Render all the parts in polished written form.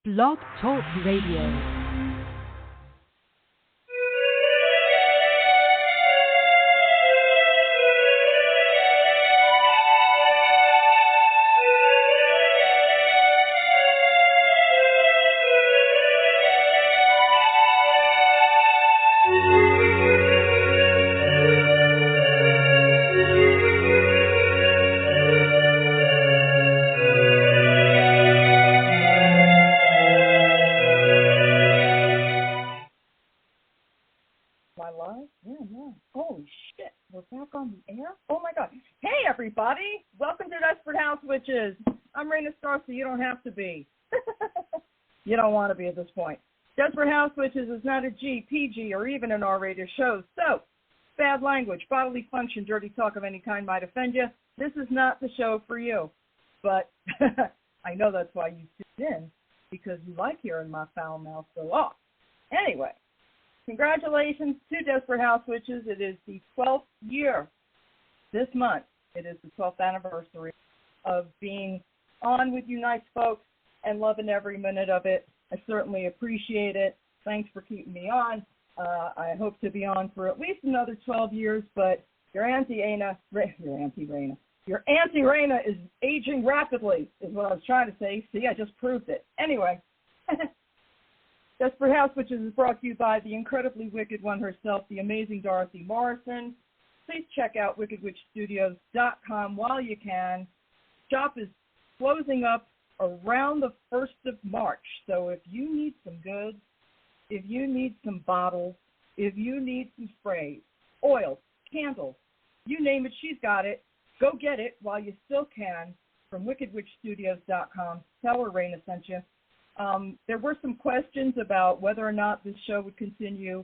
Blog Talk Radio. You don't have to be. You don't want to be at this point. Desperate House Witches is not a G, PG, or even an R-rated show. So, bad language, bodily function, dirty talk of any kind might offend you. This is not the show for you. But I know that's why you tuned in, because you like hearing my foul mouth go off. Anyway, congratulations to Desperate House Witches. It is the 12th year this month. It is the 12th anniversary of being on with you nice folks and loving every minute of it. I certainly appreciate it. Thanks for keeping me on. I hope to be on for at least another 12 years, but your Auntie Raina is aging rapidly, is what I was trying to say. See, I just proved it. Anyway, Desperate House Witches is brought to you by the incredibly wicked one herself, the amazing Dorothy Morrison. Please check out wickedwitchstudios.com while you can. Shop is closing up around the 1st of March. So if you need some goods, if you need some bottles, if you need some sprays, oils, candles, you name it, she's got it. Go get it while you still can from wickedwitchstudios.com. Tell her Raina sent you. There were some questions about whether or not this show would continue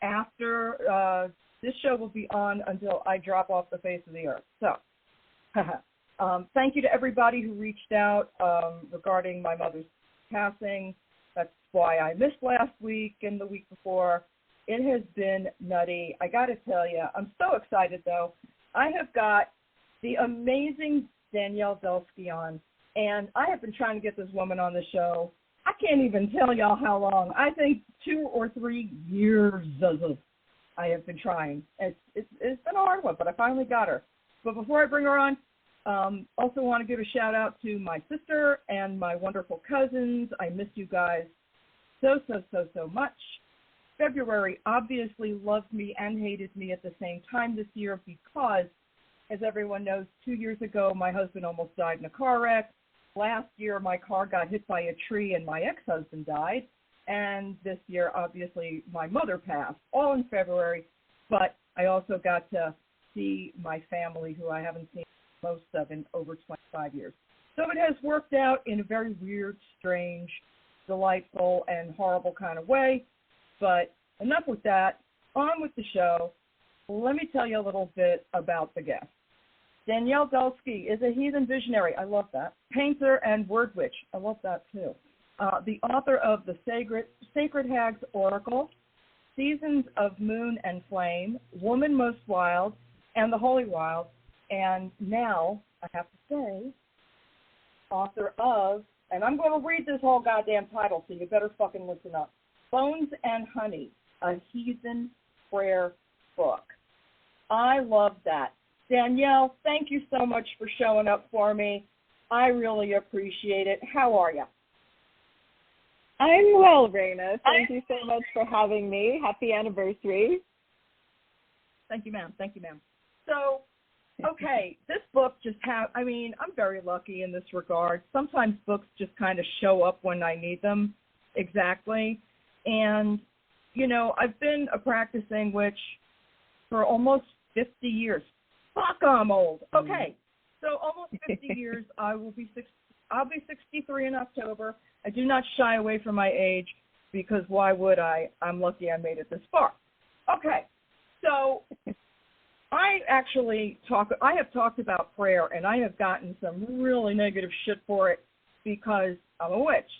after. This show will be on until I drop off the face of the earth. So, thank you to everybody who reached out regarding my mother's passing. That's why I missed last week and the week before. It has been nutty. I got to tell you, I'm so excited, though. I have got the amazing Danielle Dulsky on, and I have been trying to get this woman on the show. I can't even tell y'all how long. I think 2 or 3 years I have been trying. It's been a hard one, but I finally got her. But before I bring her on, also want to give a shout out to my sister and my wonderful cousins. I miss you guys so much. February obviously loved me and hated me at the same time this year because, as everyone knows, 2 years ago my husband almost died in a car wreck. Last year my car got hit by a tree and my ex-husband died. And this year, obviously, my mother passed, all in February. But I also got to see my family, who I haven't seen most of in over 25 years. So it has worked out in a very weird, strange, delightful, and horrible kind of way. But enough with that. On with the show. Let me tell you a little bit about the guest. Danielle Dulsky is a heathen visionary. I love that. Painter and word witch. I love that, too. The author of The Sacred Hag's Oracle, Seasons of Moon and Flame, Woman Most Wild, and The Holy Wild. And now, I have to say, author of, and I'm going to read this whole goddamn title, so you better fucking listen up, Bones and Honey, a Heathen Prayer Book. I love that. Danielle, thank you so much for showing up for me. I really appreciate it. How are you? I'm well, Raina. Thank you so much for having me. Happy anniversary. Thank you, ma'am. So, okay, this book I'm very lucky in this regard. Sometimes books just kind of show up when I need them, exactly. And, I've been a practicing witch for almost 50 years. Fuck, I'm old. Okay, so almost 50 years. I'll be 63 in October. I do not shy away from my age because why would I? I'm lucky I made it this far. Okay, so I have talked about prayer, and I have gotten some really negative shit for it because I'm a witch,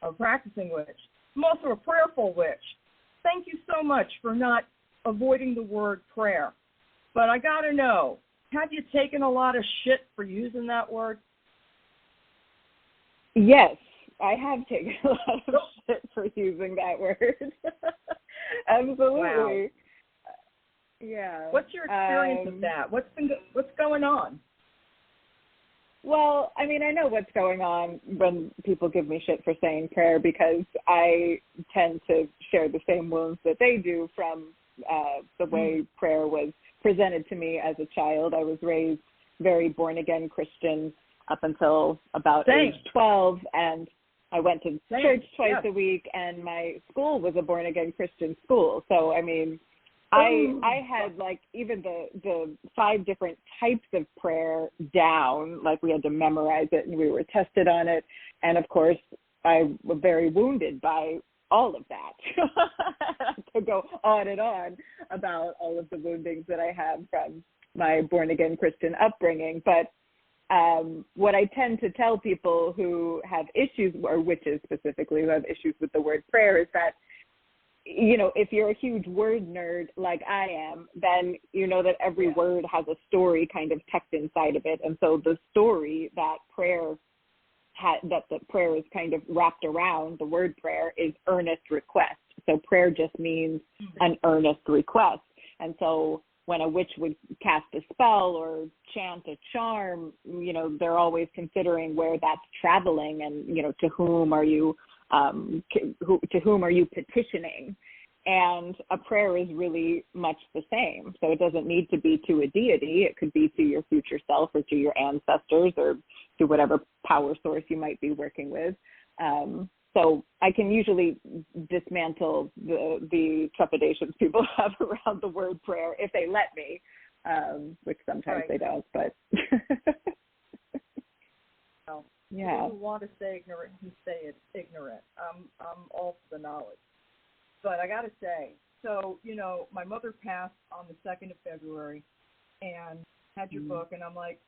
a practicing witch. I'm also a prayerful witch. Thank you so much for not avoiding the word prayer. But I got to know, have you taken a lot of shit for using that word? Yes, I have taken a lot of shit for using that word. Absolutely. Wow. Yeah. What's your experience of that? What's going on? Well, I mean, I know what's going on when people give me shit for saying prayer because I tend to share the same wounds that they do from the way prayer was presented to me as a child. I was raised very born-again Christian up until about age 12, and I went to church twice a week, and my school was a born-again Christian school. So, I mean, I had, like, even the 5 different types of prayer down, like we had to memorize it, and we were tested on it. And, of course, I was very wounded by all of that. To go on and on about all of the woundings that I have from my born-again Christian upbringing. But what I tend to tell people who have issues, or witches specifically, who have issues with the word prayer, is that, you know, if you're a huge word nerd like I am, then you know that every word has a story kind of tucked inside of it. And so the story that that the prayer is kind of wrapped around, the word prayer, is earnest request. So prayer just means an earnest request. And so when a witch would cast a spell or chant a charm, you know, they're always considering where that's traveling and, you know, to whom are you petitioning? And a prayer is really much the same. So it doesn't need to be to a deity. It could be to your future self or to your ancestors or to whatever power source you might be working with. So I can usually dismantle the trepidations people have around the word prayer if they let me, which sometimes they don't. But well, yeah, people who want to stay ignorant can stay ignorant. I'm all for the knowledge. But I got to say, so, you know, my mother passed on the 2nd of February and had your book, and I'm like,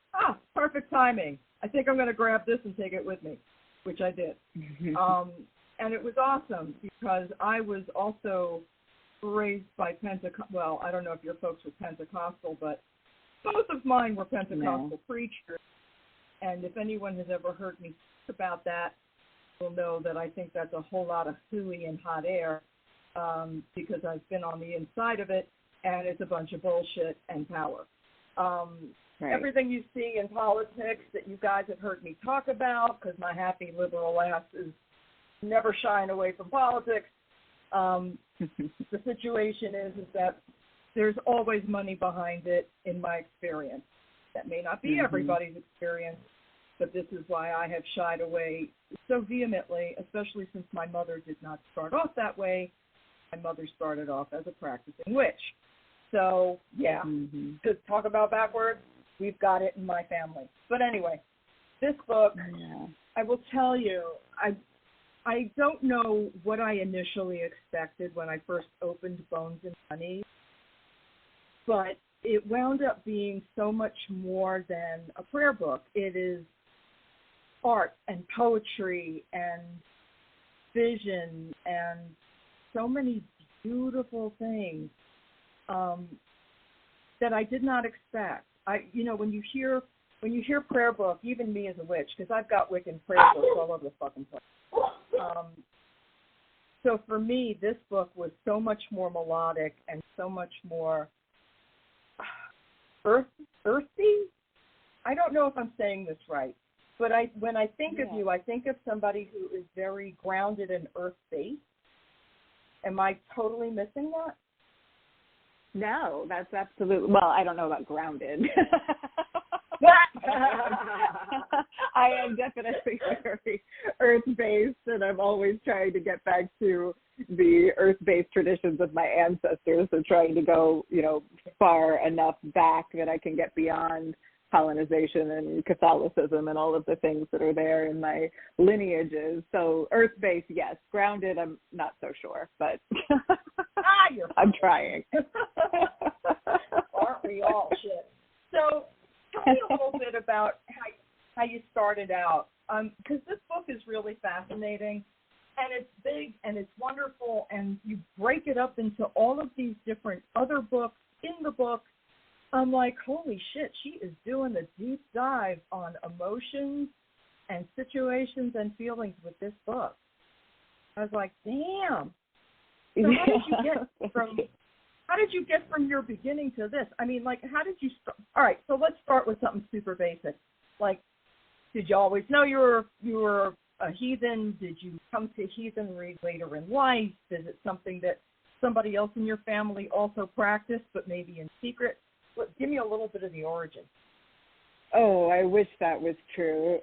perfect timing. I think I'm going to grab this and take it with me, which I did. And it was awesome because I was also raised by well, I don't know if your folks were Pentecostal, but both of mine were Pentecostal preachers. And if anyone has ever heard me talk about that, will know that I think that's a whole lot of hooey and hot air. Because I've been on the inside of it, and it's a bunch of bullshit and power. Everything you see in politics that you guys have heard me talk about, because my happy liberal ass is never shying away from politics, the situation is that there's always money behind it, in my experience. That may not be everybody's experience, but this is why I have shied away so vehemently, especially since my mother did not start off that way. My mother started off as a practicing witch. So, to talk about backwards, we've got it in my family. But anyway, this book, I will tell you, I don't know what I initially expected when I first opened Bones and Honey, but it wound up being so much more than a prayer book. It is art and poetry and vision and so many beautiful things that I did not expect. When you hear prayer book, even me as a witch, because I've got Wiccan prayer books all over the fucking place. So for me, this book was so much more melodic and so much more earthy. I don't know if I'm saying this right, but when I think of you, I think of somebody who is very grounded and earth-based. Am I totally missing that? No, that's absolutely, well, I don't know about grounded. I am definitely very earth-based, and I'm always trying to get back to the earth-based traditions of my ancestors, so trying to go, far enough back that I can get beyond colonization and Catholicism and all of the things that are there in my lineages. So earth-based, yes. Grounded, I'm not so sure, but I'm trying. Aren't we all? Shit. So tell me a little bit about how you started out, because this book is really fascinating, and it's big, and it's wonderful, and you break it up into all of these different other books in the book. I'm like, holy shit, she is doing a deep dive on emotions and situations and feelings with this book. I was like, damn. So how did you get from your beginning to this? I mean, like, how did you start? All right, so let's start with something super basic. Like, did you always know you were a heathen? Did you come to heathenry later in life? Is it something that somebody else in your family also practiced, but maybe in secret? Give me a little bit of the origin. Oh, I wish that was true.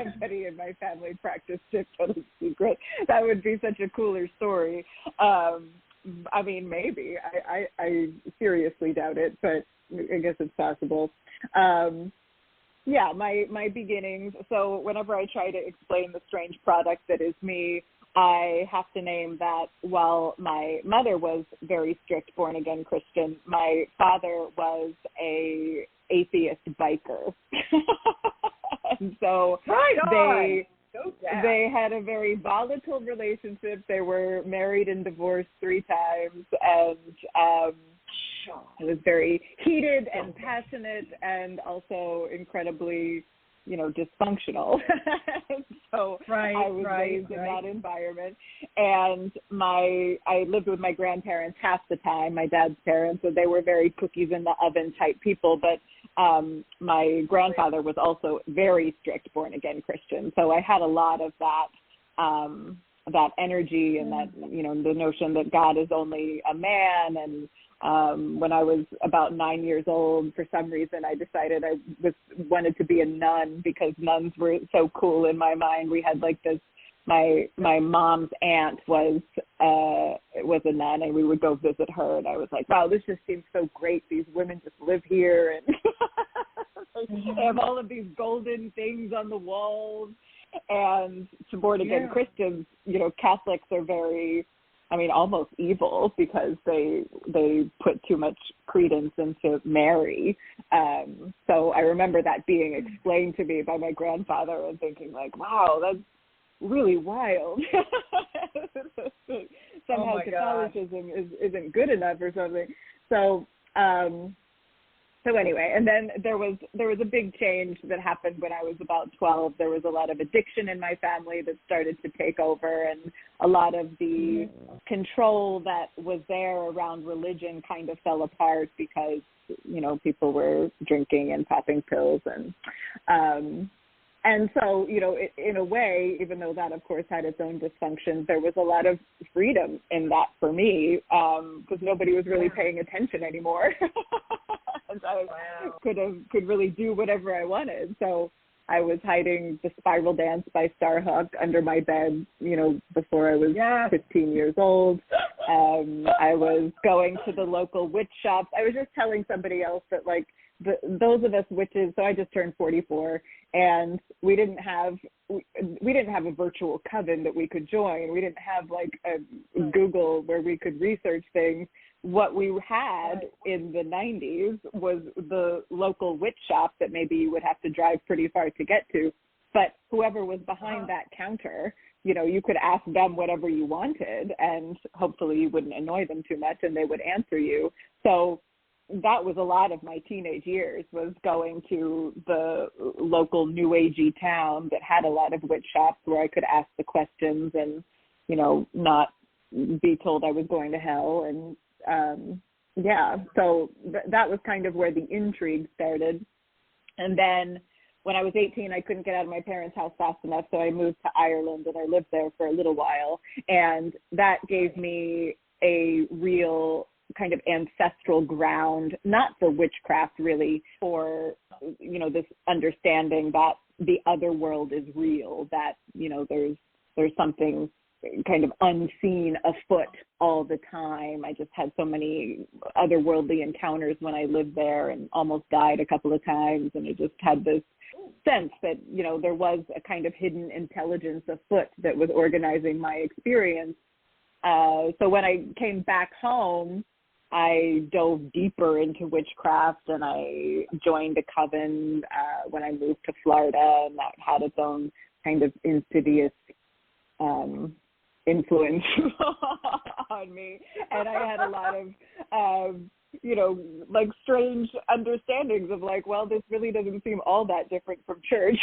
Somebody in my family practiced it totally secret. That would be such a cooler story. I mean, maybe. I seriously doubt it, but I guess it's possible. Yeah, my beginnings. So whenever I try to explain the strange product that is me, I have to name that while my mother was very strict born-again Christian, my father was a atheist biker. And so they had a very volatile relationship. They were married and divorced 3 times, and it was very heated and passionate and also incredibly, dysfunctional. So I was raised in that environment. And I lived with my grandparents half the time, my dad's parents, so they were very cookies in the oven type people. But my grandfather was also very strict born-again Christian. So I had a lot of that energy and that, the notion that God is only a man. And when I was about 9 years old, for some reason, I decided I wanted to be a nun because nuns were so cool in my mind. We had like this. My mom's aunt was a nun, and we would go visit her. And I was like, wow, this just seems so great. These women just live here, and they have all of these golden things on the walls. And to born-again Christians, Catholics are very, almost evil because they put too much credence into Mary. So I remember that being explained to me by my grandfather and thinking like, wow, that's really wild. Somehow Catholicism isn't good enough or something. So anyway, and then there was a big change that happened when I was about 12. There was a lot of addiction in my family that started to take over, and a lot of the control that was there around religion kind of fell apart because, people were drinking and popping pills. And so, in a way, even though that, of course, had its own dysfunctions, there was a lot of freedom in that for me because nobody was really paying attention anymore. And I could really do whatever I wanted. So I was hiding the Spiral Dance by Starhawk under my bed, before I was 15 years old. I was going to the local witch shops. I was just telling somebody else that, like, those of us witches, so I just turned 44, and we didn't have a virtual coven that we could join. We didn't have like a Google where we could research things. What we had in the 90s was the local witch shop that maybe you would have to drive pretty far to get to. But whoever was behind that counter, you could ask them whatever you wanted, and hopefully you wouldn't annoy them too much, and they would answer you. So that was a lot of my teenage years, was going to the local new agey town that had a lot of witch shops where I could ask the questions and, not be told I was going to hell. And, so that was kind of where the intrigue started. And then when I was 18, I couldn't get out of my parents' house fast enough, so I moved to Ireland, and I lived there for a little while. And that gave me a real kind of ancestral ground, not for witchcraft really, for, this understanding that the other world is real, that, there's something kind of unseen afoot all the time. I just had so many otherworldly encounters when I lived there and almost died a couple of times. And I just had this sense that, there was a kind of hidden intelligence afoot that was organizing my experience. So when I came back home, I dove deeper into witchcraft, and I joined a coven when I moved to Florida, and that had its own kind of insidious influence on me. And I had a lot of, like strange understandings of like, well, this really doesn't seem all that different from church.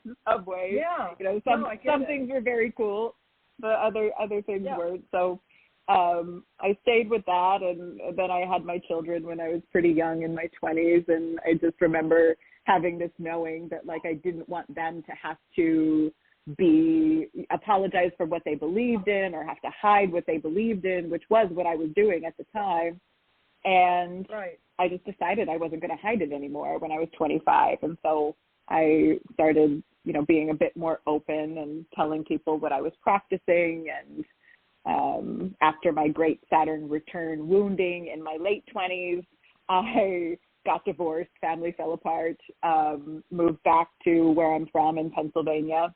In some ways. Yeah. Some things were very cool, but other things weren't. So I stayed with that, and then I had my children when I was pretty young in my 20s, and I just remember having this knowing that like I didn't want them to have to apologize for what they believed in or have to hide what they believed in, which was what I was doing at the time. And I just decided I wasn't going to hide it anymore when I was 25. And so I started, being a bit more open and telling people what I was practicing. And after my great Saturn return wounding in my late 20s, I got divorced, family fell apart, moved back to where I'm from in Pennsylvania,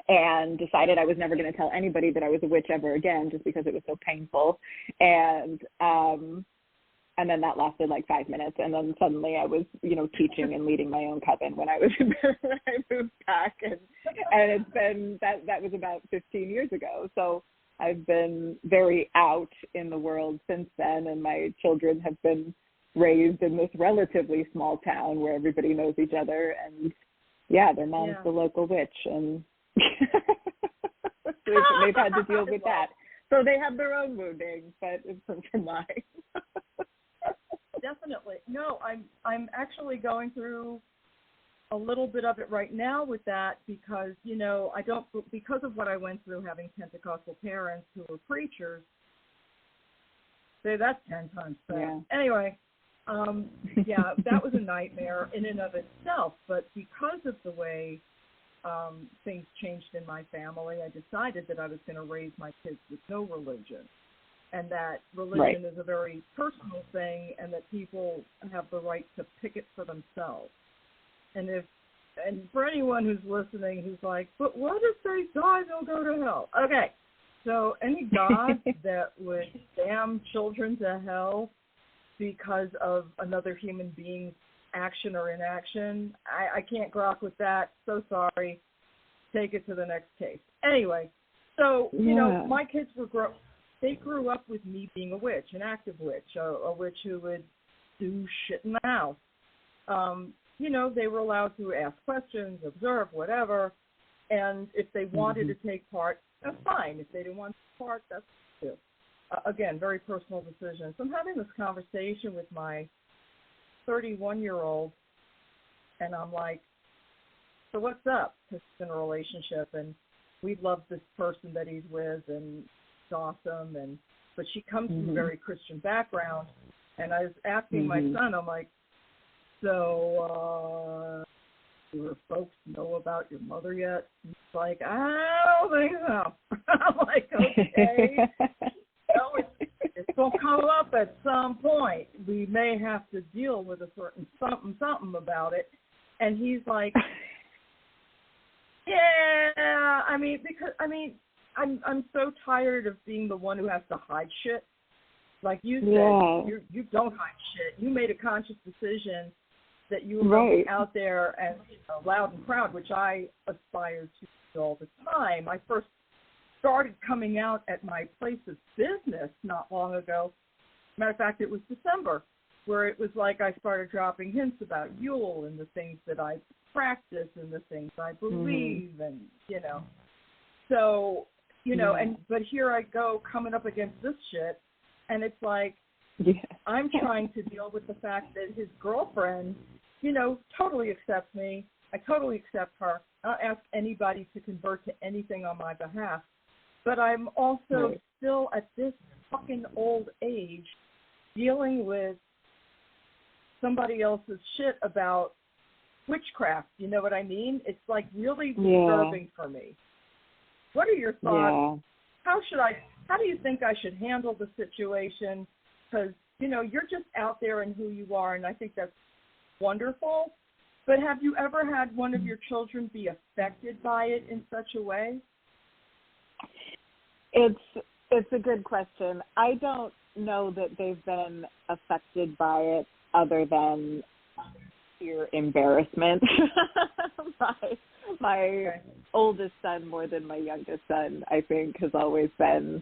and decided I was never going to tell anybody that I was a witch ever again, just because it was so painful. And then that lasted like 5 minutes, and then suddenly I was, teaching and leading my own coven when I moved back, and it's been that was about 15 years ago. So I've been very out in the world since then, and my children have been raised in this relatively small town where everybody knows each other, and their mom's the local witch, and they've had to deal with that. So they have their own wounding, but it's from mine. Definitely. No, I'm actually going through a little bit of it right now with that because, because of what I went through having Pentecostal parents who were preachers. Say that's 10 times fast. Yeah. Anyway, that was a nightmare in and of itself. But because of the way things changed in my family, I decided that I was going to raise my kids with no religion. And that religion is a very personal thing, and that people have the right to pick it for themselves. And for anyone who's listening who's like, but what if they die, they'll go to hell? Okay, so any God that would damn children to hell because of another human being's action or inaction, I can't grok with that. So sorry. Take it to the next case. Anyway, so, my kids they grew up with me being a witch, an active witch, a witch who would do shit in the house. They were allowed to ask questions, observe, whatever, and if they wanted to take part, that's fine. If they didn't want to take part, that's too. Again, very personal decision. So I'm having this conversation with my 31-year-old, and I'm like, so what's up? Because he's in a relationship, and we love this person that he's with, and awesome, but she comes from a very Christian background, and I was asking my son, I'm like, so do her folks know about your mother yet? He's like, I don't think so. I'm like, okay, it's going to come up at some point. We may have to deal with a certain something about it. And he's like, I'm so tired of being the one who has to hide shit. Like you said, you don't hide shit. You made a conscious decision that you were going out there and loud and proud, which I aspire to do all the time. I first started coming out at my place of business not long ago. Matter of fact, it was December, where it was like I started dropping hints about Yule and the things that I practice and the things I believe, and so but here I go coming up against this shit, and it's like I'm trying to deal with the fact that his girlfriend, totally accepts me. I totally accept her. I'll ask anybody to convert to anything on my behalf. But I'm also still at this fucking old age dealing with somebody else's shit about witchcraft. You know what I mean? It's like really disturbing for me. What are your thoughts? Yeah. How do you think I should handle the situation? Because, you're just out there and who you are, and I think that's wonderful. But have you ever had one of your children be affected by it in such a way? It's a good question. I don't know that they've been affected by it other than sheer embarrassment. My oldest son, more than my youngest son, I think, has always been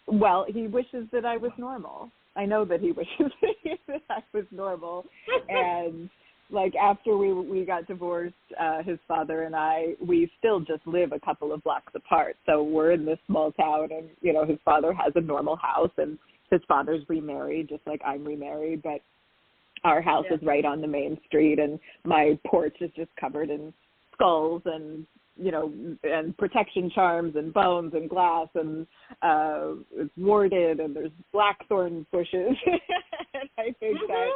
Well, he wishes that I was normal. I know that he wishes that I was normal. And, like, after we got divorced, his father and I, we still just live a couple of blocks apart. So we're in this small town, and, you know, his father has a normal house, and his father's remarried, just like I'm remarried. But our house is right on the main street, and my porch is just covered in skulls and, you know, and protection charms and bones and glass, and it's warded, and there's blackthorn bushes. And I think that,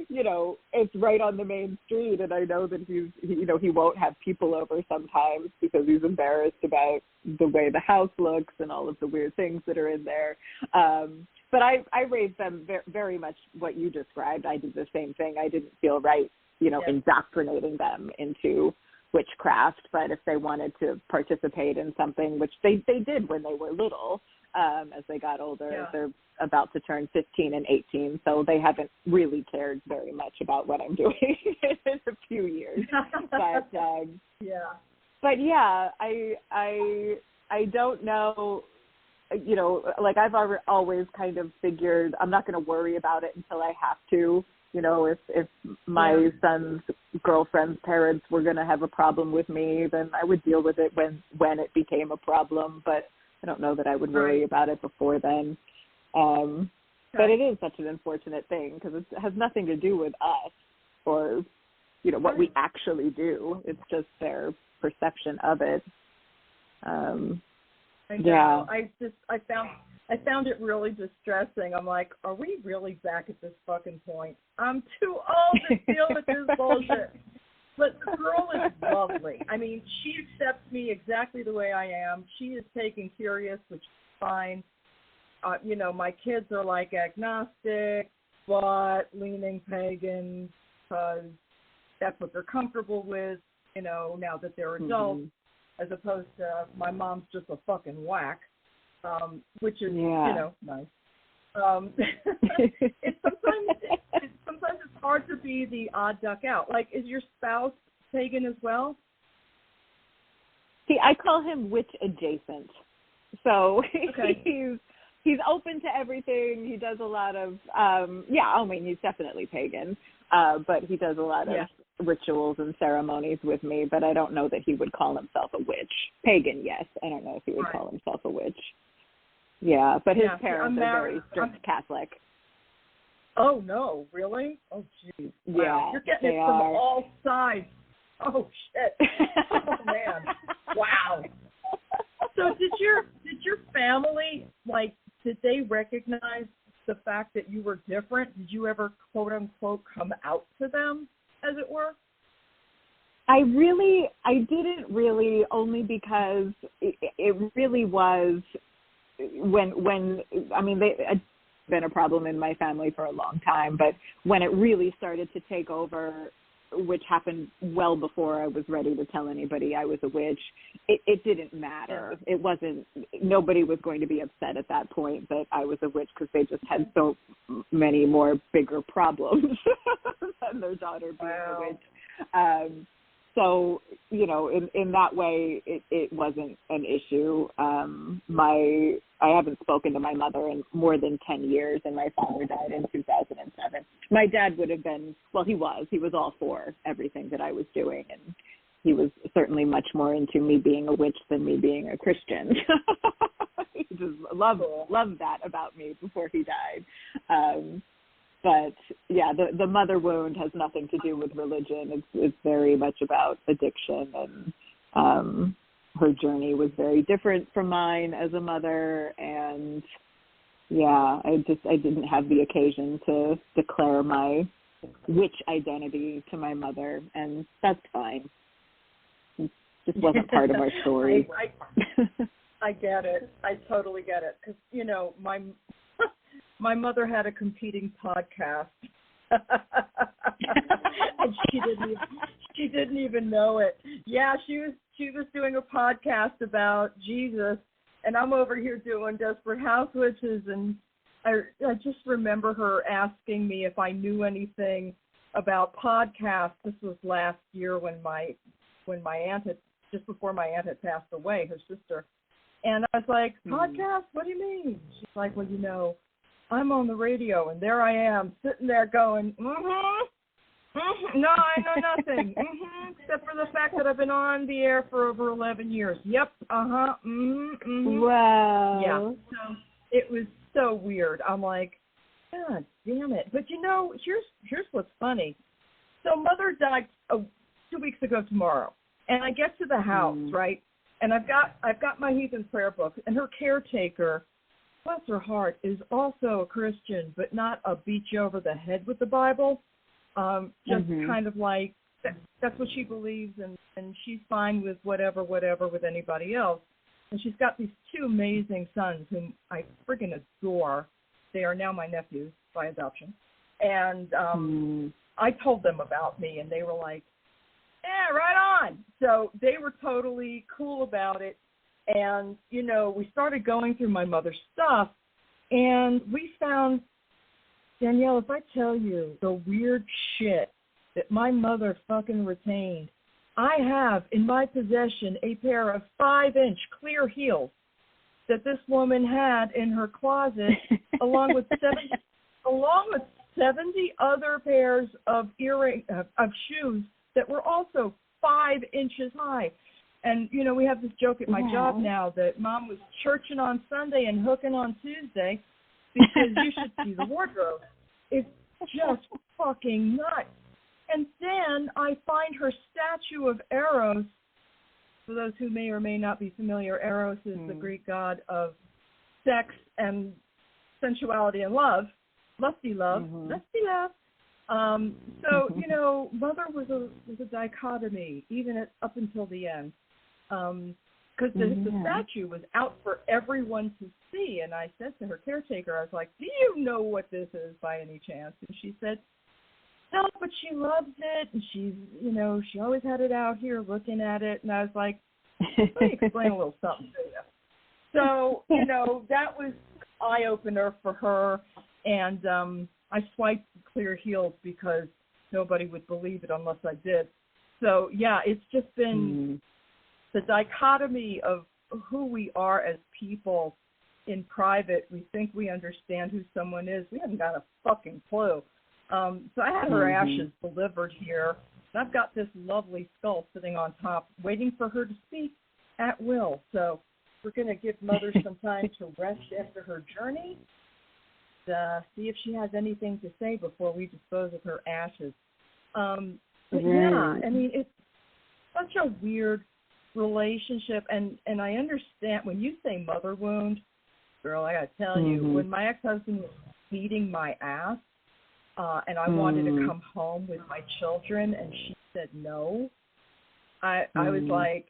you know, it's right on the main street, and I know that he won't have people over sometimes because he's embarrassed about the way the house looks and all of the weird things that are in there. But I raised them very much what you described. I did the same thing. I didn't feel right, you know, indoctrinating them into witchcraft, but if they wanted to participate in something, which they did when they were little, as they got older, they're about to turn 15 and 18, so they haven't really cared very much about what I'm doing in a few years. But I don't know. You know, like I've always kind of figured I'm not going to worry about it until I have to. You know, if my son's girlfriend's parents were going to have a problem with me, then I would deal with it when it became a problem. But I don't know that I would worry about it before then. But it is such an unfortunate thing because it has nothing to do with us or, you know, what we actually do. It's just their perception of it. I found it really distressing. I'm like, are we really back at this fucking point? I'm too old to deal with this bullshit. But the girl is lovely. I mean, she accepts me exactly the way I am. She is taken curious, which is fine. You know, my kids are like agnostic, but leaning pagan, because that's what they're comfortable with, you know, now that they're adults, as opposed to my mom's just a fucking whack. Which is, you know, nice. Sometimes it's hard to be the odd duck out. Like, is your spouse pagan as well? See, I call him witch adjacent. So he's open to everything. He does a lot of, I mean, he's definitely pagan, but he does a lot of rituals and ceremonies with me, but I don't know that he would call himself a witch. Pagan, yes. I don't know if he would call himself a witch. Yeah, but his parents are very strict Catholic. Oh, no, really? Oh, geez. Wow. Yeah, you're getting it from all sides. Oh, shit. Oh, man. Wow. So did your family, like, did they recognize the fact that you were different? Did you ever, quote, unquote, come out to them, as it were? I didn't really, only because it really was when I mean, it's been a problem in my family for a long time, but when it really started to take over, which happened well before I was ready to tell anybody I was a witch, it didn't matter. It wasn't, nobody was going to be upset at that point that I was a witch because they just had so many more bigger problems than their daughter being a witch. So, you know, in that way, it wasn't an issue. I haven't spoken to my mother in more than 10 years, and my father died in 2007. My dad would have been, well, he was all for everything that I was doing, and he was certainly much more into me being a witch than me being a Christian. He just loved that about me before he died. But, yeah, the mother wound has nothing to do with religion. It's very much about addiction, and her journey was very different from mine as a mother. And, yeah, I didn't have the occasion to declare my witch identity to my mother, and that's fine. It just wasn't part of our story. I get it. I totally get it. Because, you know, my mother had a competing podcast, and she didn't even know it. Yeah, she was doing a podcast about Jesus, and I'm over here doing Desperate House Witches, and I just remember her asking me if I knew anything about podcasts. This was last year when my aunt had, just before my aunt had passed away, her sister. And I was like, podcast? What do you mean? She's like, well, you know, I'm on the radio, and there I am sitting there going, no, I know nothing, except for the fact that I've been on the air for over 11 years. Yep, Wow. Yeah, so it was so weird. I'm like, God damn it. But, you know, here's what's funny. So Mother died 2 weeks ago tomorrow, and I get to the house, right, and I've got my Heathen prayer book, and her caretaker, bless her heart, is also a Christian, but not a beat you over the head with the Bible. Just kind of like, that's what she believes, and she's fine with whatever with anybody else. And she's got these two amazing sons whom I friggin' adore. They are now my nephews by adoption. And I told them about me, and they were like, yeah, right on. So they were totally cool about it. And, you know, we started going through my mother's stuff, and we found, Danielle, if I tell you the weird shit that my mother fucking retained, I have in my possession a pair of 5-inch clear heels that this woman had in her closet, along with 70 other pairs of of shoes that were also 5 inches high. And, you know, we have this joke at my job now that Mom was churching on Sunday and hooking on Tuesday because you should see the wardrobe. It's just fucking nuts. And then I find her statue of Eros. For those who may or may not be familiar, Eros is the Greek god of sex and sensuality and love. Lusty love. Lusty love. So, you know, Mother was a dichotomy, even up until the end. Because the statue was out for everyone to see. And I said to her caretaker, I was like, do you know what this is by any chance? And she said, no, but she loves it. And she's, you know, she always had it out here looking at it. And I was like, let me explain a little something to you. So, you know, that was eye-opener for her. And I swiped clear heels because nobody would believe it unless I did. So, yeah, it's just been the dichotomy of who we are as people in private. We think we understand who someone is. We haven't got a fucking clue. So I had her ashes delivered here. And I've got this lovely skull sitting on top waiting for her to speak at will. So we're going to give Mother some time to rest after her journey. See if she has anything to say before we dispose of her ashes. But yeah, I mean, it's such a weird relationship, and I understand when you say mother wound, girl, I gotta tell you, when my ex-husband was beating my ass, and I wanted to come home with my children, and she said no, I was like,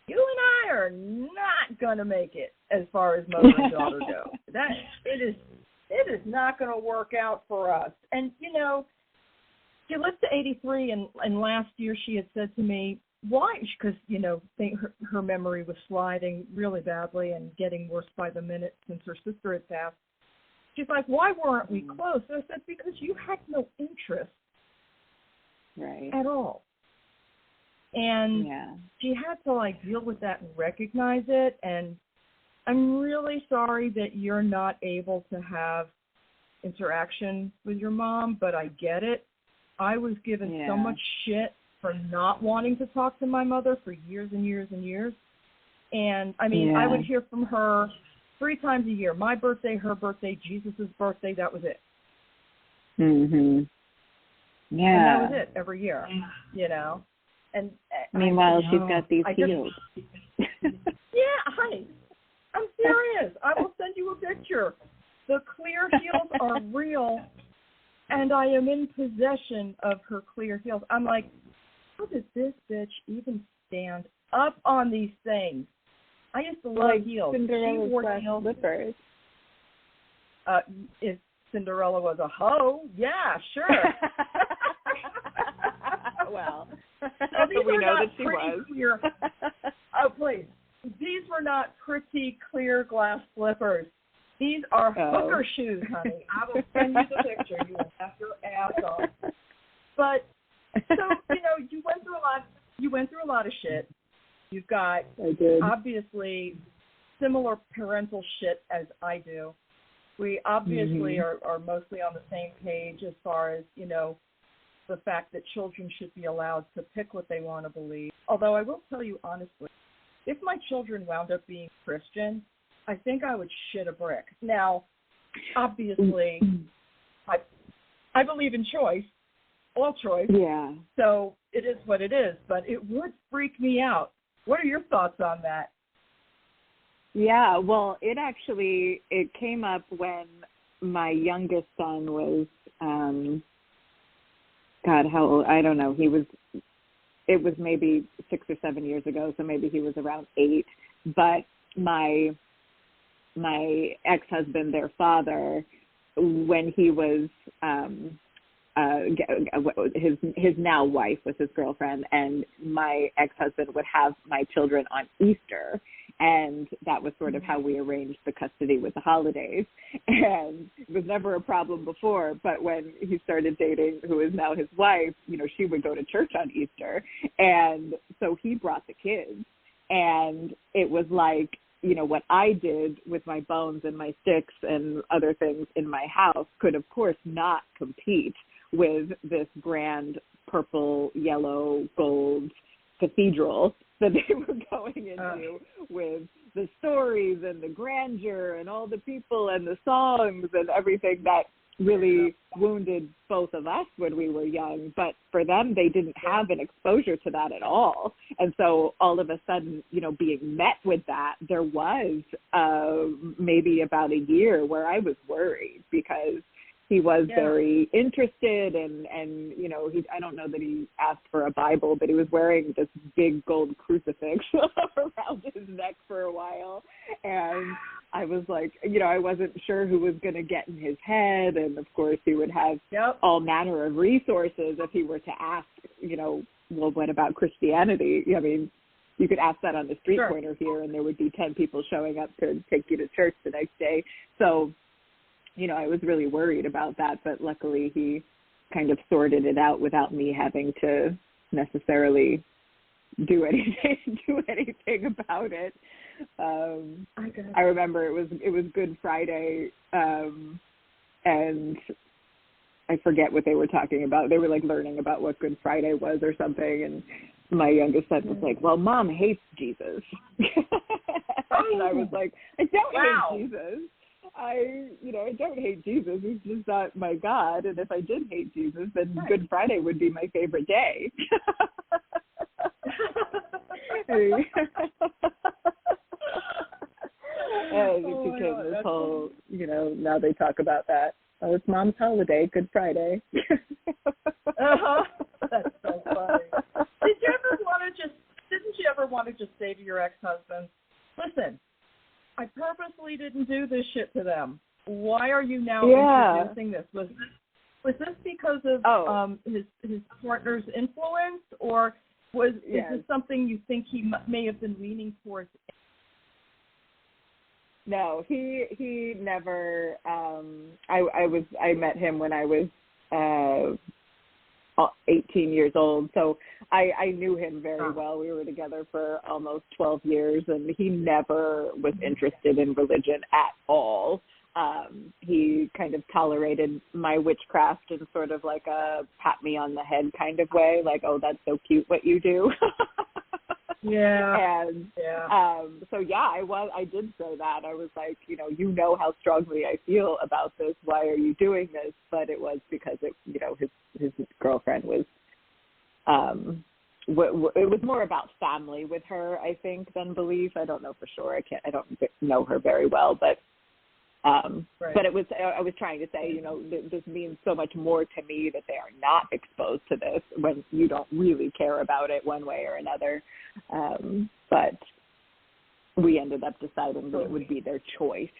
you and I are not gonna make it as far as mother and daughter go. It is not gonna work out for us. And you know, she lived to 83, and last year she had said to me, why? Because, you know, her memory was sliding really badly and getting worse by the minute since her sister had passed. She's like, why weren't we close? And I said, because you had no interest at all. And she had to, like, deal with that and recognize it. And I'm really sorry that you're not able to have interaction with your mom, but I get it. I was given so much shit for not wanting to talk to my mother for years and years and years. And, I mean, I would hear from her 3 times a year. My birthday, her birthday, Jesus' birthday, that was it. Yeah. And that was it every year, you know. And meanwhile, she's got these heels. Yeah, honey, I'm serious. I will send you a picture. The clear heels are real, and I am in possession of her clear heels. I'm like, how did this bitch even stand up on these things? I used to love heels. Cinderella's she wore heels. Slippers. If Cinderella was a hoe, yeah, sure. Well, we know that she was. Clear. Oh, please. These were not pretty clear glass slippers. These are hooker shoes, honey. I will send you the picture. You will have your ass off. But so, you know, you went through a lot of shit, You've got obviously similar parental shit as I do. We obviously are mostly on the same page as far as, you know, the fact that children should be allowed to pick what they want to believe. Although I will tell you honestly, if my children wound up being Christian, I think I would shit a brick. Now, obviously, I believe in choice, all choice. Yeah. So it is what it is, but it would freak me out. What are your thoughts on that? Yeah, well, it came up when my youngest son was, God, how old? I don't know. It was maybe 6 or 7 years ago, so maybe he was around 8. But my ex-husband, their father, when he was his now wife was his girlfriend, and my ex-husband would have my children on Easter, and that was sort of how we arranged the custody with the holidays. And it was never a problem before, but when he started dating who is now his wife, you know, she would go to church on Easter, and so he brought the kids, and it was like, you know, what I did with my bones and my sticks and other things in my house could, of course, not compete with this grand purple, yellow, gold cathedral that they were going into with the stories and the grandeur and all the people and the songs and everything that really wounded both of us when we were young. But for them, they didn't have an exposure to that at all. And so all of a sudden, you know, being met with that, there was maybe about a year where I was worried because he was very interested and you know, I don't know that he asked for a Bible, but he was wearing this big gold crucifix around his neck for a while. And I was like, you know, I wasn't sure who was going to get in his head. And, of course, he would have all manner of resources if he were to ask, you know, well, what about Christianity? I mean, you could ask that on the street corner here, and there would be 10 people showing up to take you to church the next day. So, you know, I was really worried about that, but luckily he kind of sorted it out without me having to necessarily do anything about it. I remember it was Good Friday, and I forget what they were talking about. They were like learning about what Good Friday was or something, and my youngest son was like, "Well, Mom hates Jesus," and I was like, "I don't hate Jesus. I don't hate Jesus. He's just not my God. And if I did hate Jesus, then Good Friday would be my favorite day." And it became this whole, you know, now they talk about that. Oh, it's Mom's holiday, Good Friday. That's so funny. Didn't you ever want to just say to your ex-husband, listen, I purposely didn't do this shit to them. Why are you now introducing this? Was this because of his partner's influence, or is this something you think he may have been leaning towards? No, he never. I met him when I was 18 years old, so I knew him very well. We were together for almost 12 years, and he never was interested in religion at all. He kind of tolerated my witchcraft in sort of like a pat me on the head kind of way, like, oh, that's so cute what you do. I did say that. I was like, you know how strongly I feel about this. Why are you doing this? But it was because his girlfriend was it was more about family with her, I think, than belief. I don't know for sure. I don't know her very well, but but it was, I was trying to say, this means so much more to me that they are not exposed to this when you don't really care about it one way or another. But we ended up deciding that it would be their choice,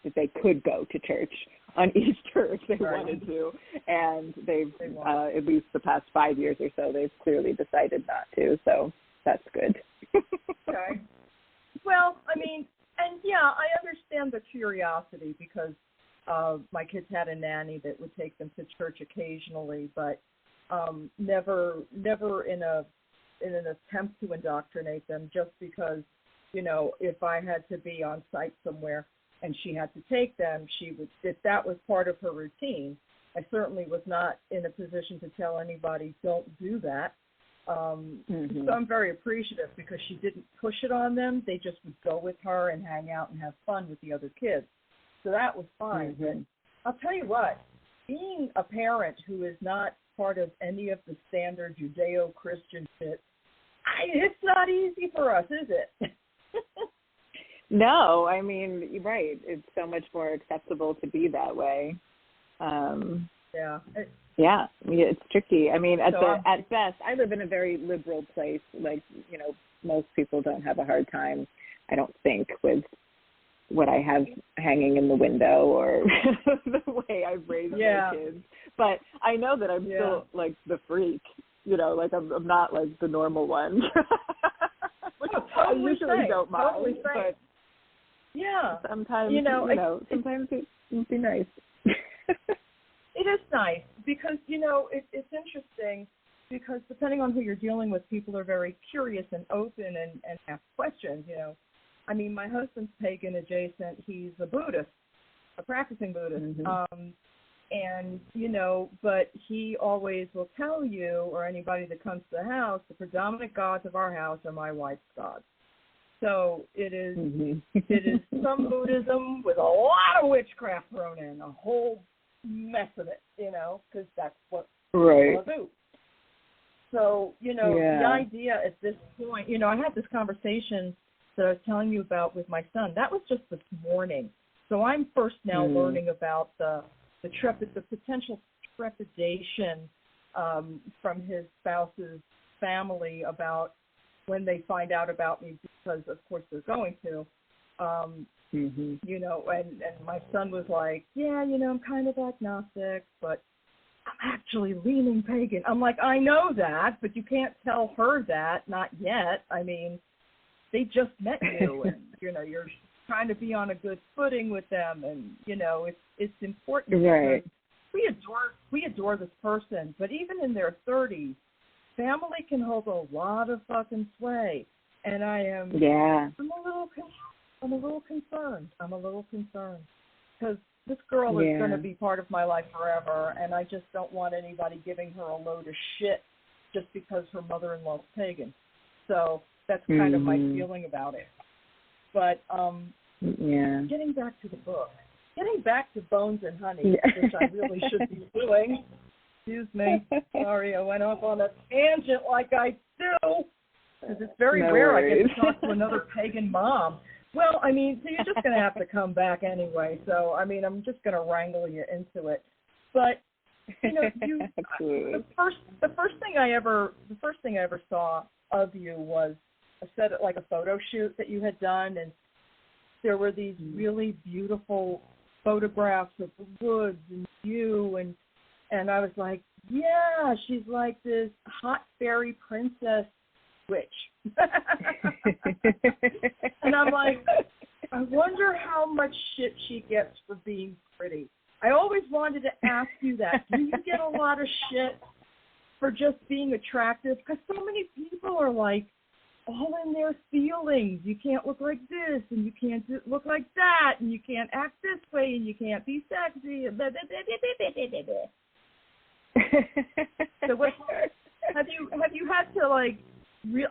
that they could go to church on Easter if they wanted to. And they've, at least the past 5 years or so, they've clearly decided not to. So that's good. Okay. Well, I mean, and I understand the curiosity because my kids had a nanny that would take them to church occasionally, but never in a in an attempt to indoctrinate them, just because, you know, if I had to be on site somewhere and she had to take them, she would, if that was part of her routine. I certainly was not in a position to tell anybody, don't do that. So I'm very appreciative because she didn't push it on them. They just would go with her and hang out and have fun with the other kids. So that was fine. But I'll tell you what, being a parent who is not part of any of the standard Judeo-Christian shit, it's not easy for us, is it? No, I mean, you're right. It's so much more acceptable to be that way. Yeah, it's tricky. I mean, at best, I live in a very liberal place. Like, you know, most people don't have a hard time, I don't think, with what I have hanging in the window or the way I've raised my kids. But I know that I'm still like the freak. You know, like I'm not like the normal one. Which I usually don't mind. But sometimes, sometimes it would be nice. It is nice because, you know, it's interesting because depending on who you're dealing with, people are very curious and open and ask questions, you know. I mean, my husband's pagan adjacent. He's a Buddhist, a practicing Buddhist. And, you know, but he always will tell you or anybody that comes to the house, the predominant gods of our house are my wife's gods. So it is some Buddhism with a lot of witchcraft thrown in, a whole mess of it, you know, because that's what people do. So, you know, the idea at this point, you know, I had this conversation that I was telling you about with my son. That was just this morning. So I'm first now learning about the potential trepidation from his spouse's family about when they find out about me, because of course they're going to. You know, and my son was like, yeah, you know, I'm kind of agnostic, but I'm actually leaning pagan. I'm like, I know that, but you can't tell her that, not yet. I mean, they just met you, and, you know, you're trying to be on a good footing with them, and, you know, it's important. Right. We adore this person, but even in their 30s, family can hold a lot of fucking sway, and I'm a little concerned. Because this girl is going to be part of my life forever, and I just don't want anybody giving her a load of shit just because her mother-in-law's pagan. So that's kind of my feeling about it. But getting back to the book, getting back to Bones and Honey, which I really should be doing. Excuse me. Sorry, I went off on a tangent like I do. Because it's very rare I get to talk to another pagan mom. Well, I mean, so you're just going to have to come back anyway. So, I mean, I'm just going to wrangle you into it. But, you know, the first thing I ever saw of you was like a photo shoot that you had done, and there were these really beautiful photographs of the woods and you, and I was like, yeah, she's like this hot fairy princess witch. And I'm like, I wonder how much shit she gets for being pretty. I always wanted to ask you that. Do you get a lot of shit for just being attractive? Because so many people are like all in their feelings. You can't look like this, and you can't look like that, and you can't act this way, and you can't be sexy. So what, have you had to like?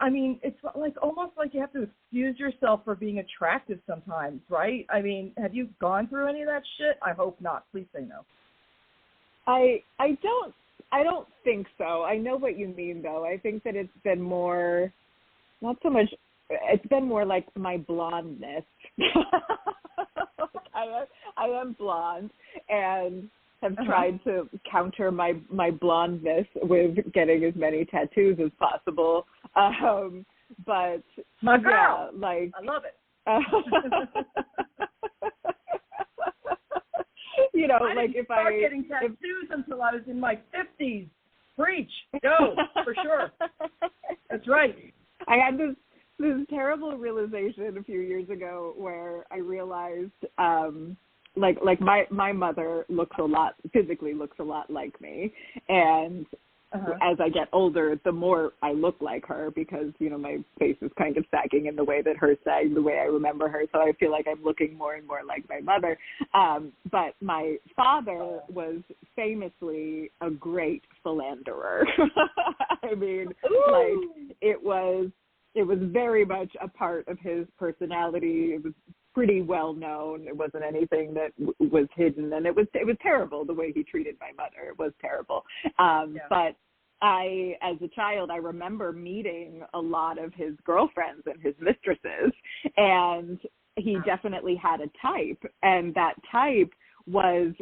I mean, it's like almost like you have to excuse yourself for being attractive sometimes, right? I mean, have you gone through any of that shit? I hope not. Please say no. I don't think so. I know what you mean, though. I think that it's been more, not so much, it's been more like my blondness. I am blonde, and have tried to counter my blondness with getting as many tattoos as possible. But my girl, like, I love it. You know, I like didn't start getting tattoos until I was in my 50s. Preach, go for sure. That's right. I had this terrible realization a few years ago where I realized, like my mother physically looks a lot like me, and as I get older, the more I look like her because, you know, my face is kind of sagging in the way that hers sagged, the way I remember her. So I feel like I'm looking more and more like my mother. But my father was famously a great philanderer. I mean, like it was very much a part of his personality. It was pretty well known. It wasn't anything that was hidden, and it was terrible the way he treated my mother. It was terrible. But as a child, I remember meeting a lot of his girlfriends and his mistresses, and he definitely had a type, and that type was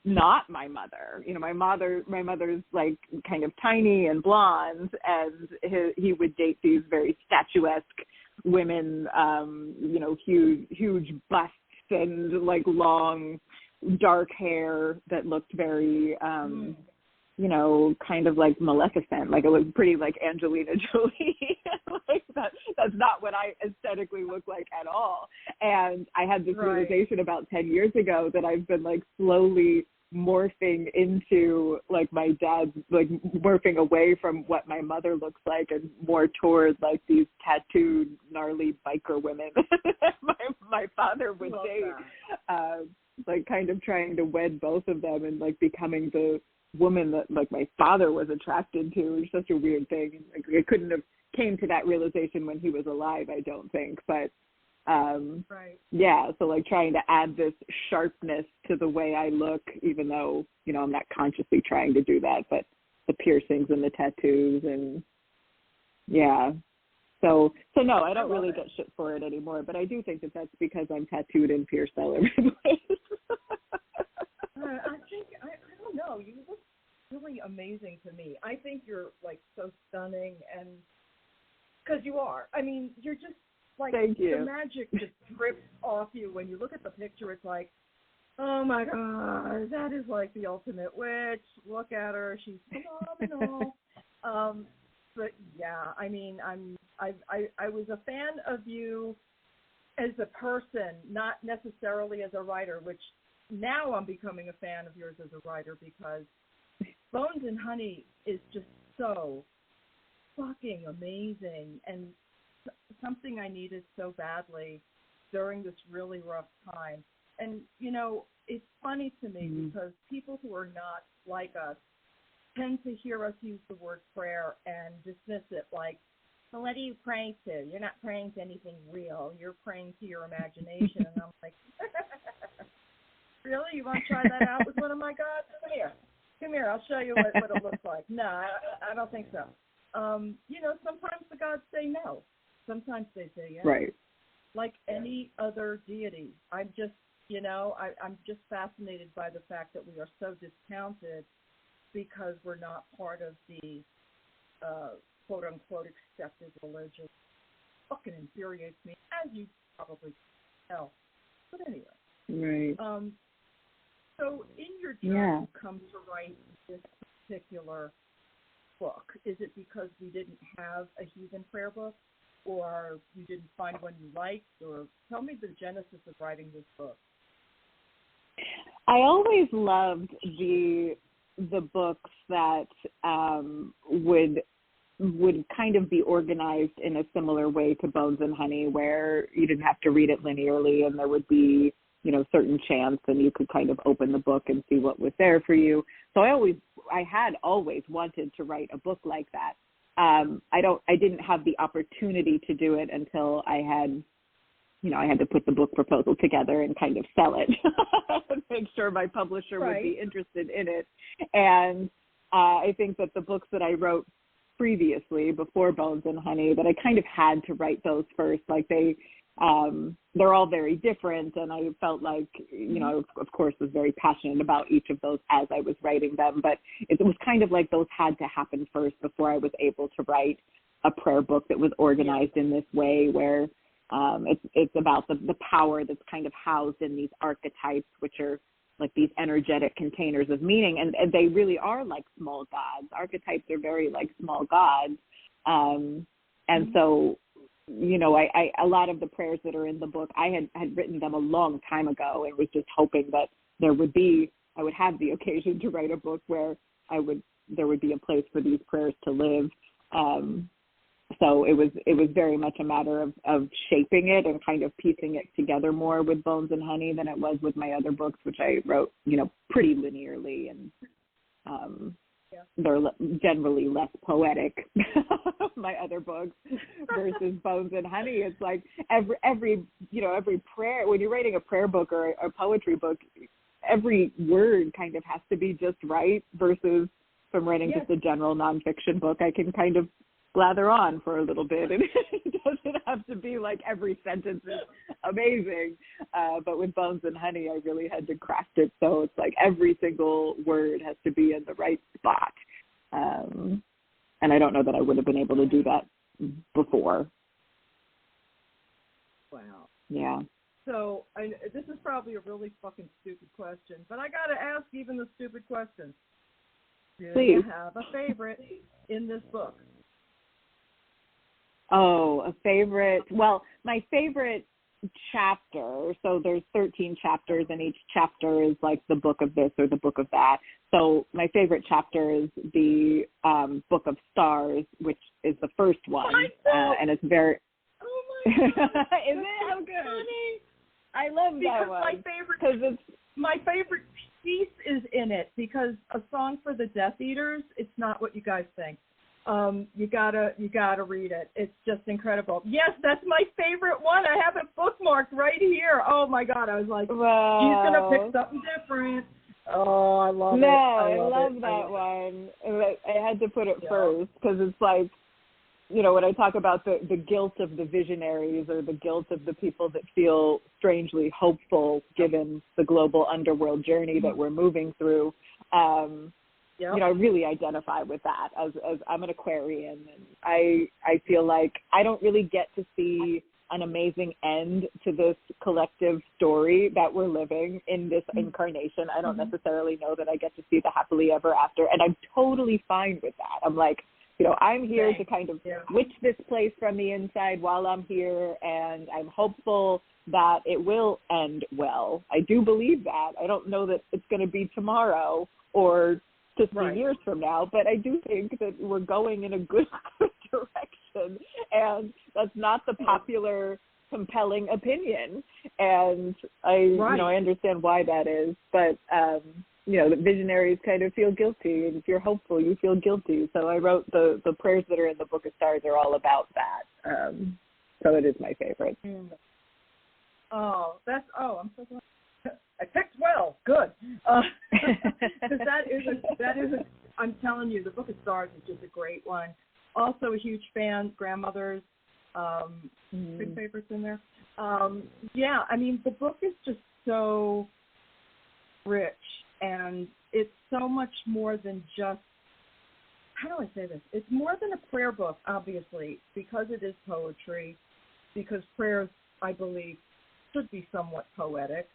not my mother. You know, my mother's like kind of tiny and blonde, and he would date these very statuesque women, you know, huge busts and like long dark hair that looked very, you know, kind of like Maleficent. Like it was pretty like Angelina Jolie. Like that's not what I aesthetically look like at all. And I had this realization about 10 years ago that I've been like slowly morphing into like my dad's, like morphing away from what my mother looks like and more towards like these tattooed gnarly biker women my father would date, like kind of trying to wed both of them and like becoming the woman that like my father was attracted to. It was such a weird thing. Like, I couldn't have came to that realization when he was alive, I don't think, but yeah, so like trying to add this sharpness to the way I look, even though, you know, I'm not consciously trying to do that, but the piercings and the tattoos and yeah. So no, I don't really get shit for it anymore, but I do think that that's because I'm tattooed and pierced all over the place. I don't know, you look really amazing to me. I think you're like so stunning, and because you are. I mean, you're just like, thank you. The magic just drips off you when you look at the picture. It's like, oh my God, that is like the ultimate witch. Look at her, she's phenomenal. But yeah, I mean, I was a fan of you as a person, not necessarily as a writer, which now I'm becoming a fan of yours as a writer because Bones and Honey is just so fucking amazing and something I needed so badly during this really rough time. And, you know, it's funny to me because people who are not like us tend to hear us use the word prayer and dismiss it like, well, what do you pray to? You're not praying to anything real. You're praying to your imagination. And I'm like, really? You want to try that out with one of my gods? Come here. I'll show you what it looks like. No, I don't think so. You know, sometimes the gods say no. Sometimes they say yes. Right. Like any other deity. I'm just, you know, I'm just fascinated by the fact that we are so discounted because we're not part of the quote-unquote accepted religion. It fucking infuriates me, as you probably know. But anyway. Right. So in your journey, you come to write this particular book. Is it because we didn't have a heathen prayer book, or you didn't find one you liked, or tell me the genesis of writing this book? I always loved the books that would kind of be organized in a similar way to Bones and Honey, where you didn't have to read it linearly and there would be, you know, certain chants and you could kind of open the book and see what was there for you. So I had always wanted to write a book like that. I didn't have the opportunity to do it until I had to put the book proposal together and kind of sell it and make sure my publisher would be interested in it. And I think that the books that I wrote previously, before Bones and Honey, that I kind of had to write those first. Like they're all very different, and I felt like, you know, of course, was very passionate about each of those as I was writing them. But it was kind of like those had to happen first before I was able to write a prayer book that was organized in this way, where it's about the power that's kind of housed in these archetypes, which are like these energetic containers of meaning, and they really are like small gods. Archetypes are very like small gods, and so, you know, I a lot of the prayers that are in the book, I had written them a long time ago and was just hoping that I would have the occasion to write a book where I would there would be a place for these prayers to live. So it was very much a matter of shaping it and kind of piecing it together more with Bones and Honey than it was with my other books, which I wrote, pretty linearly, and they're generally less poetic, my other books, versus Bones and Honey. It's like every prayer, when you're writing a prayer book or a poetry book, every word kind of has to be just right, versus if I'm writing just a general nonfiction book, I can kind of blather on for a little bit, and it doesn't have to be like every sentence is amazing. But with Bones and Honey, I really had to craft it so it's like every single word has to be in the right spot. And I don't know that I would have been able to do that before. Wow. Yeah. So this is probably a really fucking stupid question, but I got to ask even the stupid questions. Do you have a favorite in this book? Oh, a favorite. Well, my favorite chapter, so there's 13 chapters, and each chapter is like the book of this or the book of that. So my favorite chapter is the Book of Stars, which is the first one. And it's very... Oh, my God. Isn't it? How good? Funny. I love that one. My favorite piece is in it, because A Song for the Death Eaters, it's not what you guys think. You gotta read it. It's just incredible. Yes, that's my favorite one. I have it bookmarked right here. Oh my God, I was like, wow. She's gonna pick something different. Oh, I love it. I love that one. I had to put it first, because it's like, when I talk about the guilt of the visionaries, or the guilt of the people that feel strangely hopeful given the global underworld journey that we're moving through. I really identify with that as I'm an Aquarian, and I feel like I don't really get to see an amazing end to this collective story that we're living in this incarnation. I don't necessarily know that I get to see the happily ever after, and I'm totally fine with that. I'm like, I'm here to kind of witch this place from the inside while I'm here, and I'm hopeful that it will end well. I do believe that. I don't know that it's going to be tomorrow or 50 years from now, but I do think that we're going in a good direction, and that's not the popular, compelling opinion. And I understand why that is, but the visionaries kind of feel guilty, and if you're hopeful, you feel guilty. So I wrote the prayers that are in the Book of Stars are all about that. So it is my favorite. I'm so glad. I picked well. Good. Because I'm telling you, the Book of Stars is just a great one. Also a huge fan, grandmothers, big favorites in there. The book is just so rich, and it's so much more than just, how do I say this? It's more than a prayer book, obviously, because it is poetry, because prayers, I believe, should be somewhat poetic.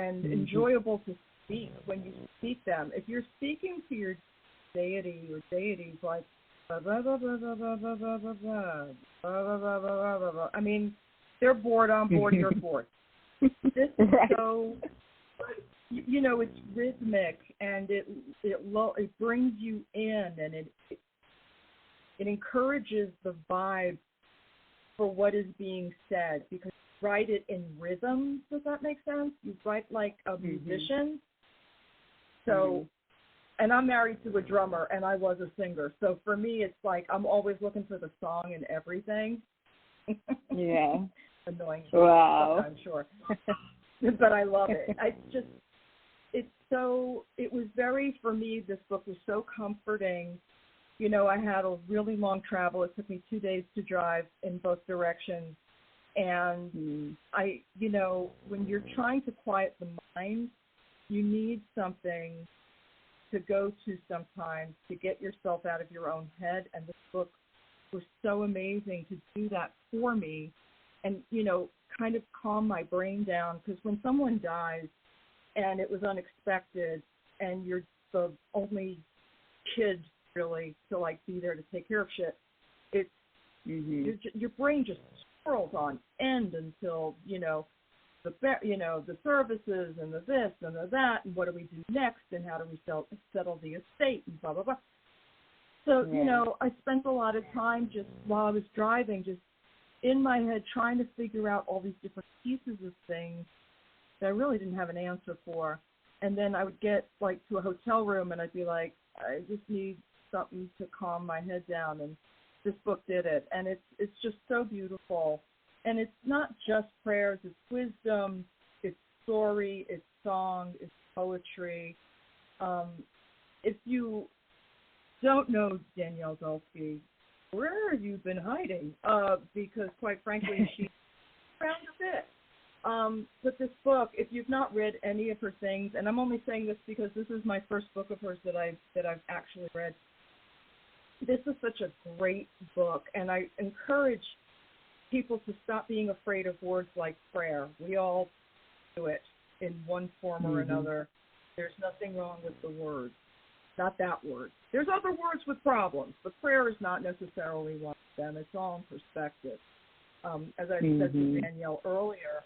And enjoyable to speak when you speak them. If you're speaking to your deity or deities like, they're bored on board, you're bored. This is so, it's rhythmic, and it brings you in, and it encourages the vibe for what is being said, because write it in rhythm. Does that make sense? You write like a musician. So, and I'm married to a drummer, and I was a singer. So for me, it's like I'm always looking for the song and everything. Yeah. Annoying. Wow. I'm sure. But I love it. It was very, for me, this book was so comforting. I had a really long travel. It took me 2 days to drive in both directions. And when you're trying to quiet the mind, you need something to go to sometimes to get yourself out of your own head. And this book was so amazing to do that for me, and, kind of calm my brain down. Because when someone dies and it was unexpected, and you're the only kid really to be there to take care of shit, it's your brain just swirls on end until the services and the this and the that, and what do we do next, and how do we settle the estate, and blah, blah, blah. So, I spent a lot of time just while I was driving, just in my head trying to figure out all these different pieces of things that I really didn't have an answer for. And then I would get, like, to a hotel room, and I'd be like, I just need something to calm my head down, and this book did it. And it's just so beautiful. And it's not just prayers, it's wisdom, it's story, it's song, it's poetry. If you don't know Danielle Dulsky, where have you been hiding? Because quite frankly, she's around a bit. But this book, if you've not read any of her things, and I'm only saying this because this is my first book of hers that I've actually read. This is such a great book, and I encourage people to stop being afraid of words like prayer. We all do it in one form or another. There's nothing wrong with the word. Not that word. There's other words with problems, but prayer is not necessarily one of them. It's all in perspective. As I said to Danielle earlier,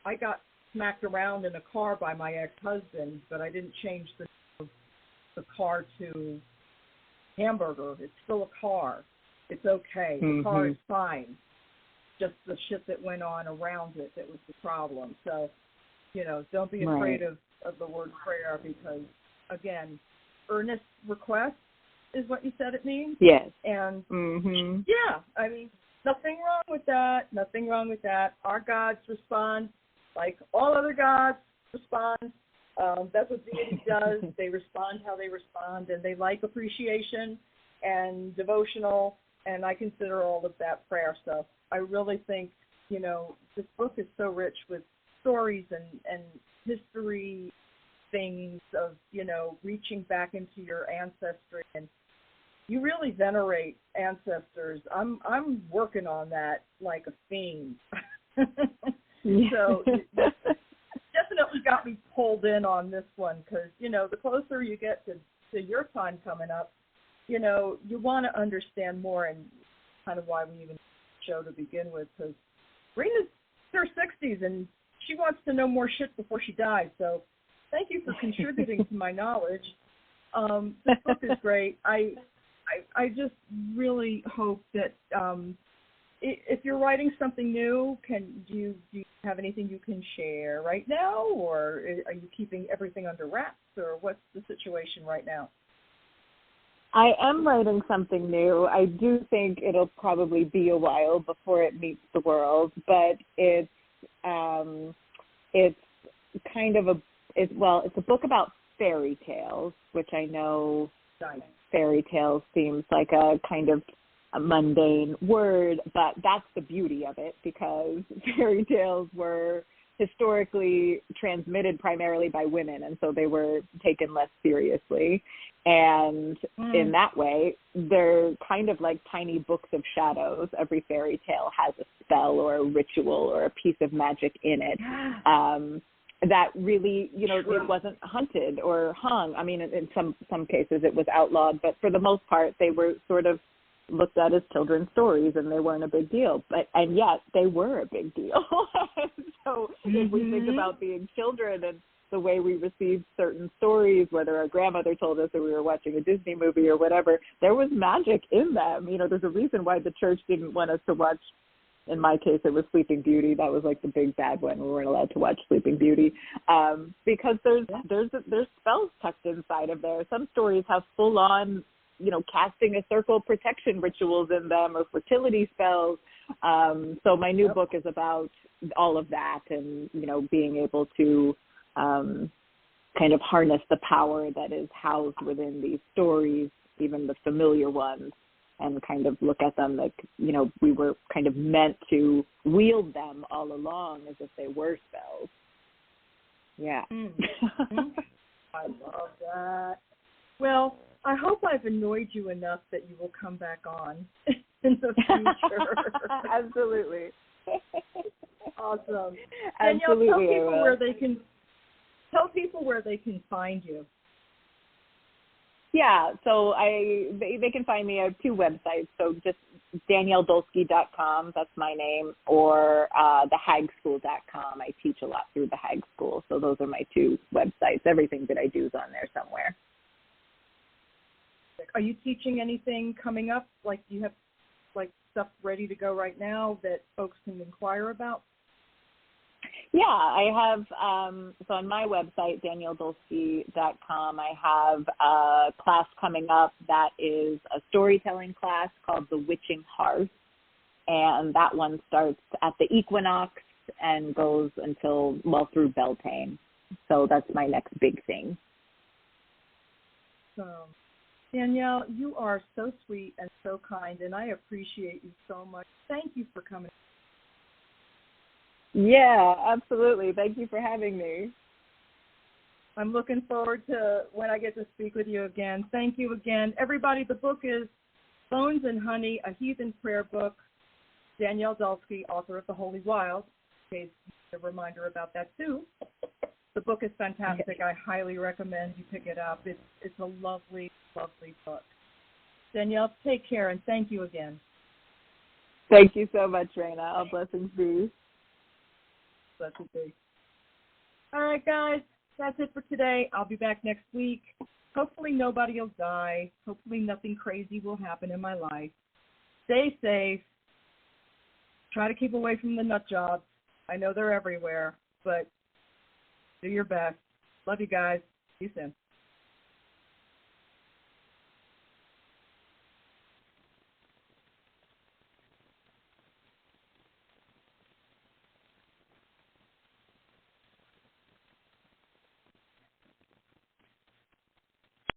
I got smacked around in a car by my ex-husband, but I didn't change the car to hamburger. It's still a car. It's okay. The car is fine. Just the shit that went on around it that was the problem. So, don't be afraid of the word prayer because, again, earnest request is what you said it means. Yes. And, I mean, nothing wrong with that. Nothing wrong with that. Our gods respond like all other gods respond. That's what deity does. They respond how they respond, and they like appreciation and devotional, and I consider all of that prayer. So I really think, this book is so rich with stories and history things of, reaching back into your ancestry, and you really venerate ancestors. I'm working on that like a fiend. So it definitely got me pulled in on this one because, the closer you get to your time coming up, you want to understand more, and kind of why we even show to begin with, because Rena's in her 60s and she wants to know more shit before she dies. So thank you for contributing to my knowledge. This book is great. I just really hope that if you're writing something new, do you have anything you can share right now, or are you keeping everything under wraps, or what's the situation right now? I am writing something new. I do think it'll probably be a while before it meets the world, but it's kind of it's a book about fairy tales, which I know fairy tales seems like a kind of a mundane word, but that's the beauty of it, because fairy tales were historically transmitted primarily by women, and so they were taken less seriously. And in that way, they're kind of like tiny books of shadows. Every fairy tale has a spell or a ritual or a piece of magic in it. That really, it wasn't hunted or hung. I mean, in some cases it was outlawed, but for the most part, they were sort of looked at as children's stories, and they weren't a big deal. And yet they were a big deal. So if we think about being children and the way we received certain stories, whether our grandmother told us or we were watching a Disney movie or whatever, there was magic in them. There's a reason why the church didn't want us to watch. In my case, it was Sleeping Beauty. That was like the big bad one. We weren't allowed to watch Sleeping Beauty because there's spells tucked inside of there. Some stories have full on, casting a circle protection rituals in them, or fertility spells. So my new book is about all of that, and being able to kind of harness the power that is housed within these stories, even the familiar ones, and kind of look at them like, we were kind of meant to wield them all along as if they were spells. Yeah. I love that. Well, I hope I've annoyed you enough that you will come back on in the future. Absolutely. Awesome. Absolutely. Danielle, tell people where they can find you. Yeah, so they can find me. I have two websites, so just DanielleDulsky.com, that's my name, or thehagschool.com. I teach a lot through the Hag School, so those are my two websites. Everything that I do is on there somewhere. Are you teaching anything coming up? Like, do you have stuff ready to go right now that folks can inquire about? Yeah, I have, so on my website, DanielleDulsky.com, I have a class coming up that is a storytelling class called The Witching Hearth, and that one starts at the equinox and goes until, through Beltane. So that's my next big thing. Danielle, you are so sweet and so kind, and I appreciate you so much. Thank you for coming. Yeah, absolutely. Thank you for having me. I'm looking forward to when I get to speak with you again. Thank you again. Everybody, the book is Bones and Honey, A Heathen Prayer Book. Danielle Dulsky, author of The Holy Wild. In case a reminder about that, too. The book is fantastic. I highly recommend you pick it up. It's a lovely, lovely book. Danielle, take care, and thank you again. Thank you so much, Raina. All blessings be. Blessings be. All right, guys, that's it for today. I'll be back next week. Hopefully nobody will die. Hopefully nothing crazy will happen in my life. Stay safe. Try to keep away from the nut jobs. I know they're everywhere, but do your best. Love you guys. See you soon.